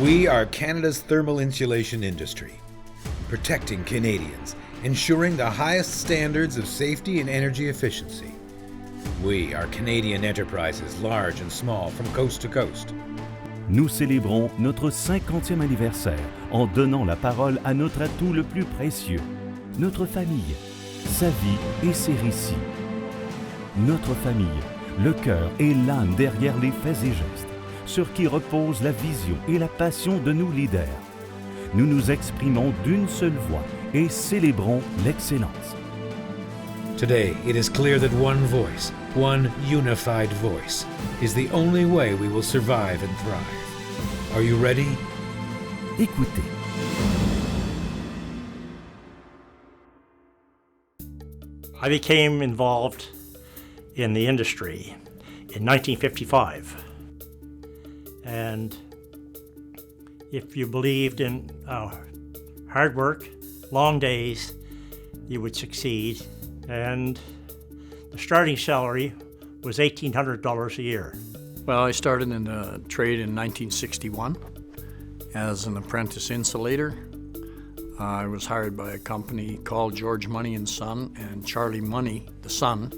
We are Canada's thermal insulation industry, protecting Canadians, ensuring the highest standards of safety and energy efficiency. We are Canadian enterprises, large and small, from coast to coast. Nous célébrons notre 50e anniversaire en donnant la parole à notre atout le plus précieux, notre famille, sa vie et ses récits. Notre famille, le cœur et l'âme derrière les faits et gestes, sur qui repose la vision et la passion de nos leaders. Nous nous exprimons d'une seule voix et célébrons l'excellence. Today, it is clear that one voice, one unified voice, is the only way we will survive and thrive. Are you ready? Écoutez. I became involved in the industry in 1955. And if you believed in hard work, long days, you would succeed. And the starting salary was $1,800 a year. Well, I started in the trade in 1961 as an apprentice insulator. I was hired by a company called George Money and Son, and Charlie Money, the son,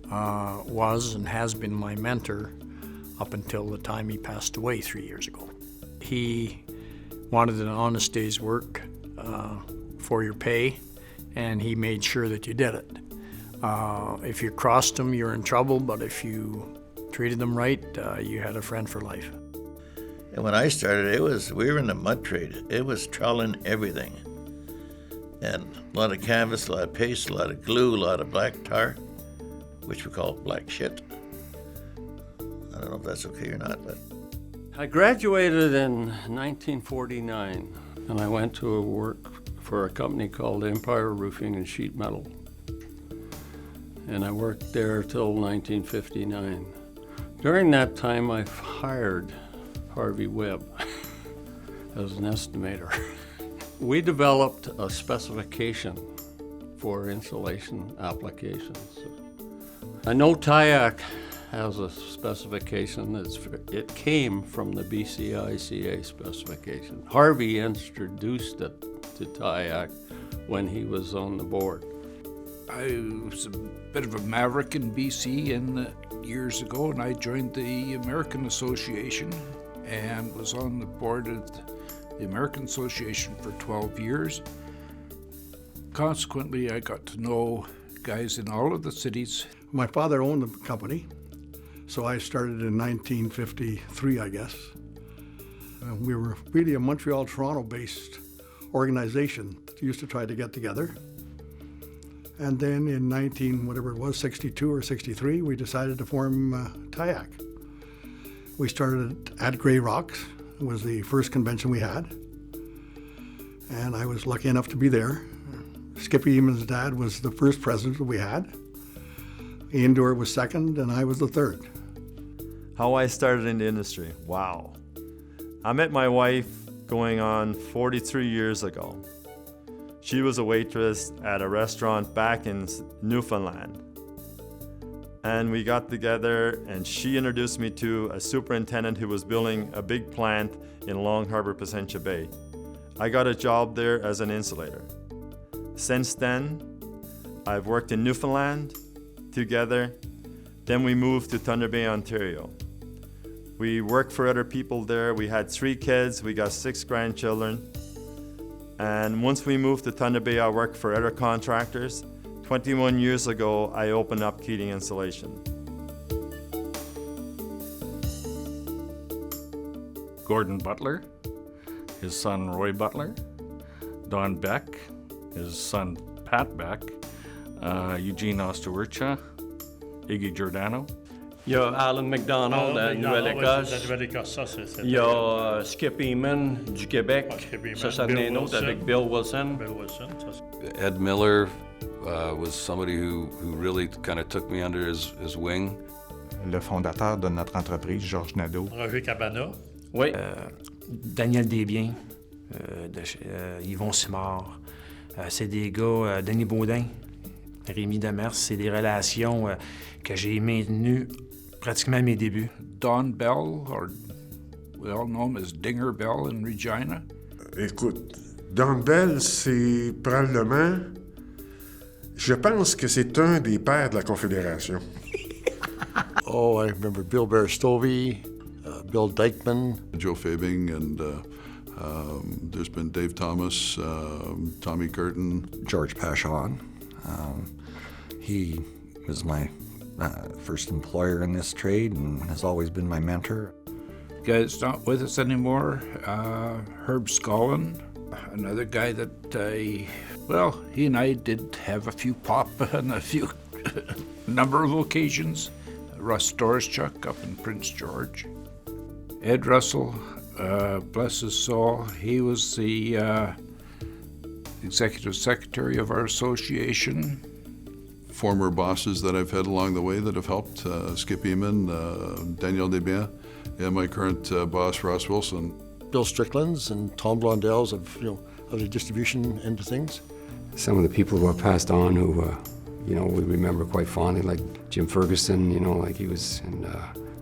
was and has been my mentor up until the time he passed away 3 years ago. He wanted an honest day's work for your pay, and he made sure that you did it. If you crossed him, you're in trouble, but if you treated them right, you had a friend for life. And when I started, we were in the mud trade. It was trawling everything. And a lot of canvas, a lot of paste, a lot of glue, a lot of black tar, which we call black shit. I don't know if that's okay or not, but. I graduated in 1949, and I went to work for a company called Empire Roofing and Sheet Metal. And I worked there till 1959. During that time, I hired Harvey Webb as an estimator. We developed a specification for insulation applications. I know TIAC has a specification it came from the BCICA specification. Harvey introduced it to TIAC when he was on the board. I was a bit of a maverick in BC years ago, and I joined the American Association and was on the board of the American Association for 12 years. Consequently, I got to know guys in all of the cities. My father owned the company, so I started in 1953, I guess. We were really a Montreal, Toronto-based organization that used to try to get together. And then in 62 or 63, we decided to form TIAC. We started at Grey Rocks. It was the first convention we had. And I was lucky enough to be there. Skippy Eamon's dad was the first president that we had. Ian Doerr was second, and I was the third. How I started in the industry, wow. I met my wife going on 43 years ago. She was a waitress at a restaurant back in Newfoundland. And we got together and she introduced me to a superintendent who was building a big plant in Long Harbour, Placentia Bay. I got a job there as an insulator. Since then, I've worked in Newfoundland together. Then we moved to Thunder Bay, Ontario. We worked for other people there. We had 3 kids, we got 6 grandchildren. And once we moved to Thunder Bay, I worked for other contractors. 21 years ago, I opened up Keating Insulation. Gordon Butler, his son Roy Butler, Don Beck, his son Pat Beck, Eugene Osterwircha, Iggy Giordano. Il y a Alan McDonald de la Nouvelle-Écosse. Il y a Skip Eamon du Québec. Ça, c'en est un autre avec Bill Wilson. Ed Miller was somebody who really kind of took me under his wing. Le fondateur de notre entreprise, Georges Nadeau. Roger Cabana. Oui. Daniel Desbiens, Yvon Simard. C'est des gars, Denis Baudin, Rémi Demers. C'est des relations que j'ai maintenues pratiquement à mes débuts. Don Bell, or We all know him as Dinger Bell in Regina. Écoute, Don Bell, c'est probablement... Je pense que c'est un des pères de la Confédération. Oh, I remember Bill Berestovey, Bill Dykeman. Joe Fabing, and there's been Dave Thomas, Tommy Curtin. George Pashon. He was my first employer in this trade and has always been my mentor. Guy that's not with us anymore, Herb Scollin, another guy that he and I did have a few pop on a few number of occasions. Russ Dorschuk up in Prince George. Ed Russell, bless his soul, he was the executive secretary of our association. Former bosses that I've had along the way that have helped, Skip Eamon, Daniel Desbiens, and my current boss, Ross Wilson. Bill Strickland's and Tom Blondell's of the distribution end of things. Some of the people who have passed on who, we remember quite fondly, like Jim Ferguson, like he was in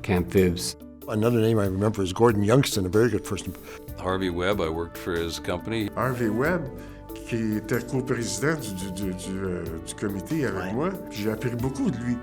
Camp Phibbs. Another name I remember is Gordon Youngston, a very good person. Harvey Webb, I worked for his company. Harvey Webb, qui était co-président du comité avec moi, j'ai appris beaucoup de lui.